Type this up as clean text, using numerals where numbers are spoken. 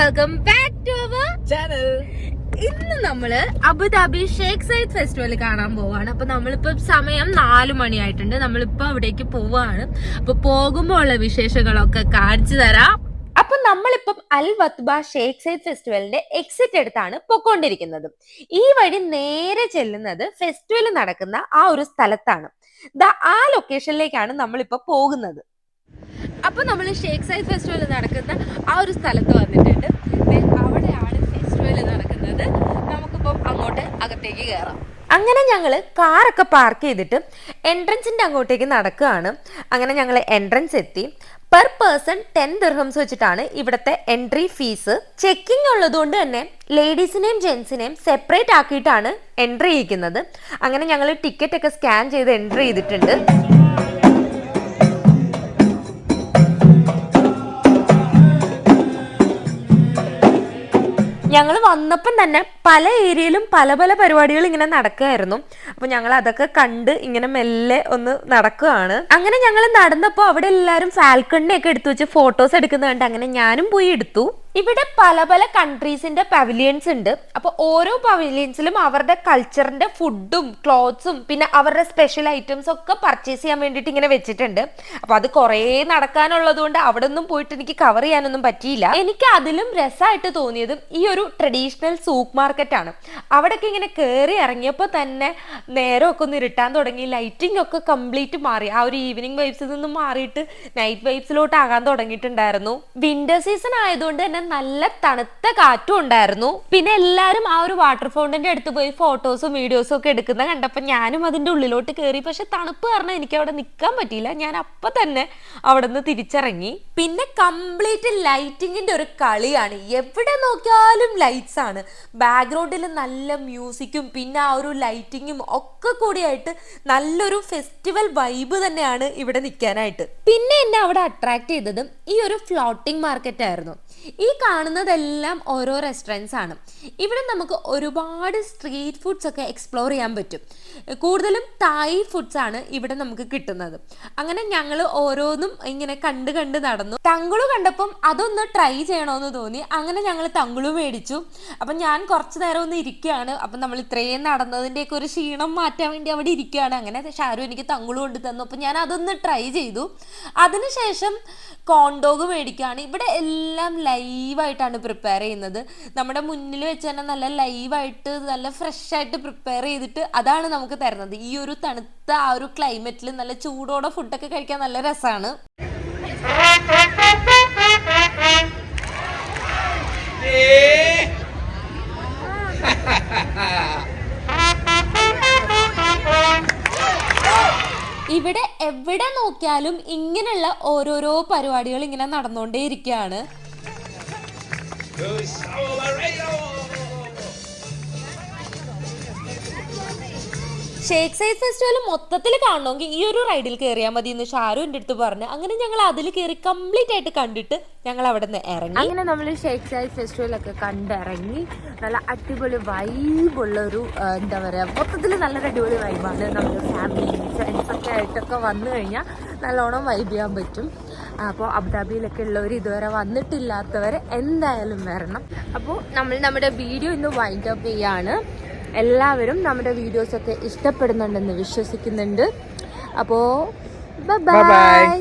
Welcome back to our channel. ഇന്ന് നമ്മള് Abu Dhabi Sheikh Sayyid festival കാണാൻ പോവാണ്. അപ്പൊ നമ്മളിപ്പോ സമയം 4 മണിയായിട്ടുണ്ട്. നമ്മളിപ്പോ അവിടേക്ക് പോവാണ്. അപ്പൊ പോകുമ്പോ ഉള്ള വിശേഷങ്ങളൊക്കെ കാണിച്ചു തരാം. അപ്പൊ നമ്മളിപ്പം അൽ വത്ബ ഷേഖ് സയ്യിദ് ഫെസ്റ്റിവലിന്റെ എക്സിറ്റ് എടുത്താണ് പൊക്കോണ്ടിരിക്കുന്നത്. ഈ വഴി നേരെ ചെല്ലുന്നത് ഫെസ്റ്റിവൽ നടക്കുന്ന ആ ഒരു സ്ഥലത്താണ്. ആ ലൊക്കേഷനിലേക്കാണ് നമ്മളിപ്പോ പോകുന്നത്. അപ്പൊ നമ്മൾ ഷേഖ് സയ്യിദ് ഫെസ്റ്റിവൽ നടക്കുന്ന ആ ഒരു സ്ഥലത്ത് വന്നിട്ടുണ്ട്. അവിടെയാണ് ഫെസ്റ്റിവൽ നടക്കുന്നത്. നമുക്കിപ്പം അങ്ങോട്ട് അകത്തേക്ക് കയറാം. അങ്ങനെ ഞങ്ങൾ കാറൊക്കെ പാർക്ക് ചെയ്തിട്ട് എൻട്രൻസിന്റെ അങ്ങോട്ടേക്ക് നടക്കുകയാണ്. അങ്ങനെ ഞങ്ങൾ എൻട്രൻസ് എത്തി. പെർ പേഴ്സൺ 10 ദിർഹംസ് വെച്ചിട്ടാണ് ഇവിടുത്തെ എൻട്രി ഫീസ്. ചെക്കിംഗ് ഉള്ളതുകൊണ്ട് തന്നെ ലേഡീസിനെയും ജെൻസിനെയും സെപ്പറേറ്റ് ആക്കിയിട്ടാണ് എൻട്രി ചെയ്യിക്കുന്നത്. അങ്ങനെ ഞങ്ങൾ ടിക്കറ്റ് ഒക്കെ സ്കാൻ ചെയ്ത് എൻട്രി ചെയ്തിട്ടുണ്ട്. ഞങ്ങൾ വന്നപ്പം തന്നെ പല ഏരിയയിലും പല പല പരിപാടികൾ ഇങ്ങനെ നടക്കുകയായിരുന്നു. അപ്പൊ ഞങ്ങൾ അതൊക്കെ കണ്ട് ഇങ്ങനെ മെല്ലെ ഒന്ന് നടക്കുകയാണ്. അങ്ങനെ ഞങ്ങൾ നടന്നപ്പോൾ അവിടെ എല്ലാവരും ഫാൽക്കണിനെ ഒക്കെ എടുത്തു വെച്ച് ഫോട്ടോസ് എടുക്കുന്നത് കണ്ട് അങ്ങനെ ഞാനും പോയി എടുത്തു. ഇവിടെ പല പല കൺട്രീസിന്റെ പവലിയൻസ് ഉണ്ട്. അപ്പൊ ഓരോ പവലിയൻസിലും അവരുടെ കൾച്ചറിന്റെ ഫുഡും ക്ലോത്ത്സും പിന്നെ അവരുടെ സ്പെഷ്യൽ ഐറ്റംസ് ഒക്കെ പർച്ചേസ് ചെയ്യാൻ വേണ്ടിയിട്ട് ഇങ്ങനെ വെച്ചിട്ടുണ്ട്. അപ്പൊ അത് കുറേ നടക്കാനുള്ളത് കൊണ്ട് അവിടെ ഒന്നും പോയിട്ട് എനിക്ക് കവർ ചെയ്യാനൊന്നും പറ്റിയില്ല. എനിക്ക് അതിലും രസമായിട്ട് തോന്നിയത് ഈ ഒരു ട്രഡീഷണൽ സൂക്ക് മാർക്കറ്റ് ആണ്. അവിടേക്ക് ഇങ്ങനെ കയറി ഇറങ്ങിയപ്പോൾ തന്നെ നേരമൊക്കെ ഒന്ന് ഇരുട്ടാൻ തുടങ്ങി. ലൈറ്റിംഗ് ഒക്കെ കംപ്ലീറ്റ് മാറി. ആ ഒരു ഈവനിങ് വൈബ്സിൽ നിന്നും മാറിയിട്ട് നൈറ്റ് വൈബ്സിലോട്ട് ആകാൻ തുടങ്ങിയിട്ടുണ്ടായിരുന്നു. വിന്റർ സീസൺ ആയതുകൊണ്ട് തന്നെ നല്ല തണുത്ത കാറ്റും ഉണ്ടായിരുന്നു. പിന്നെ എല്ലാരും ആ ഒരു വാട്ടർ ഫൗണ്ടന്റെ അടുത്ത് പോയി ഫോട്ടോസും വീഡിയോസും ഒക്കെ എടുക്കുന്ന കണ്ടപ്പോൾ ഞാനും അതിന്റെ ഉള്ളിലോട്ട് കയറി. പക്ഷെ തണുപ്പ് കാരണം എനിക്ക് അവിടെ നിൽക്കാൻ പറ്റിയില്ല. ഞാൻ അപ്പൊ തന്നെ അവിടെ നിന്ന് തിരിച്ചിറങ്ങി. പിന്നെ കംപ്ലീറ്റ് ലൈറ്റിങ്ങിന്റെ ഒരു കളിയാണ്. എവിടെ നോക്കിയാലും ലൈറ്റ്സ് ആണ്. ബാക്ക്ഗ്രൗണ്ടിൽ നല്ല മ്യൂസിക്കും പിന്നെ ആ ഒരു ലൈറ്റിങ്ങും ഒക്കെ കൂടിയായിട്ട് നല്ലൊരു ഫെസ്റ്റിവൽ വൈബ് തന്നെയാണ് ഇവിടെ നിൽക്കാനായിട്ട്. പിന്നെ എന്നെ അവിടെ അട്രാക്ട് ചെയ്തതും ഈ ഒരു ഫ്ലോട്ടിംഗ് മാർക്കറ്റ് ആയിരുന്നു. ഈ കാണുന്നതെല്ലാം ഓരോ റെസ്റ്റോറൻറ്റ്സ് ആണ്. ഇവിടെ നമുക്ക് ഒരുപാട് സ്ട്രീറ്റ് ഫുഡ്സ് ഒക്കെ എക്സ്പ്ലോർ ചെയ്യാൻ പറ്റും. കൂടുതലും തായ് ഫുഡ്സ് ആണ് ഇവിടെ നമുക്ക് കിട്ടുന്നത്. അങ്ങനെ ഞങ്ങൾ ഓരോന്നും ഇങ്ങനെ കണ്ട് കണ്ട് നടന്നു. തങ്കുളു കണ്ടപ്പം അതൊന്ന് ട്രൈ ചെയ്യണമെന്ന് തോന്നി. അങ്ങനെ ഞങ്ങൾ തങ്കുളു മേടിച്ചു. അപ്പം ഞാൻ കുറച്ച് നേരം ഒന്ന് ഇരിക്കുകയാണ്. അപ്പം നമ്മൾ ഇത്രയും നടന്നതിൻ്റെയൊക്കെ ഒരു ക്ഷീണം മാറ്റാൻ വേണ്ടി അവിടെ ഇരിക്കുകയാണ്. അങ്ങനെ ഷാരു എനിക്ക് തങ്കുളു കൊണ്ട് തന്നു. അപ്പം ഞാൻ അതൊന്ന് ട്രൈ ചെയ്തു. അതിനുശേഷം കോൺഡോഗ് മേടിക്കുകയാണ്. ഇവിടെ എല്ലാം ലൈവായിട്ടാണ് പ്രിപ്പയർ ചെയ്യുന്നത്. നമ്മുടെ മുന്നിൽ വെച്ച് തന്നെ നല്ല ലൈവായിട്ട് നല്ല ഫ്രഷ് ആയിട്ട് പ്രിപ്പയർ ചെയ്തിട്ട് അതാണ് നമുക്ക് തരുന്നത്. ഈ ഒരു തണുത്ത ആ ഒരു ക്ലൈമറ്റിൽ നല്ല ചൂടോടെ ഫുഡൊക്കെ കഴിക്കാൻ നല്ല രസമാണ്. ഇവിടെ എവിടെ നോക്കിയാലും ഇങ്ങനെയുള്ള ഓരോരോ പരിപാടികൾ ഇങ്ങനെ നടന്നുകൊണ്ടേ ഇരിക്കുകയാണ്. ഷേഖ് സയ്യിദ് ഫെസ്റ്റിവൽ മൊത്തത്തിൽ കാണണമെങ്കിൽ ഈ ഒരു റൈഡിൽ കയറിയാൽ മതി എന്ന് ഷാരു എൻ്റെ അടുത്ത് പറഞ്ഞു. അങ്ങനെ ഞങ്ങൾ അതിൽ കയറി കംപ്ലീറ്റ് ആയിട്ട് കണ്ടിട്ട് ഞങ്ങൾ അവിടെ നിന്ന് ഇറങ്ങി. അങ്ങനെ നമ്മൾ ഷേഖ് സയ്യിദ് ഫെസ്റ്റിവലൊക്കെ കണ്ടിറങ്ങി. നല്ല അടിപൊളി വൈബുള്ളൊരു എന്താ പറയുക, മൊത്തത്തിൽ നല്ലൊരു അടിപൊളി വൈബാണ്. നമ്മൾ ഫാമിലി ഫ്രണ്ട്സൊക്കെ ആയിട്ടൊക്കെ വന്നു കഴിഞ്ഞാൽ നല്ലോണം വൈബ് ചെയ്യാൻ പറ്റും. അപ്പോൾ അബുദാബിയിലൊക്കെ ഉള്ളവർ ഇതുവരെ വന്നിട്ടില്ലാത്തവർ എന്തായാലും വരണം. അപ്പോൾ നമ്മൾ നമ്മുടെ വീഡിയോ ഇന്ന് വൈൻഡ് അപ്പ് ചെയ്യാണ്. എല്ലാവരും നമ്മുടെ വീഡിയോസൊക്കെ ഇഷ്ടപ്പെടുന്നുണ്ടെന്ന് വിശ്വസിക്കുന്നുണ്ട്. അപ്പോൾ ബൈ.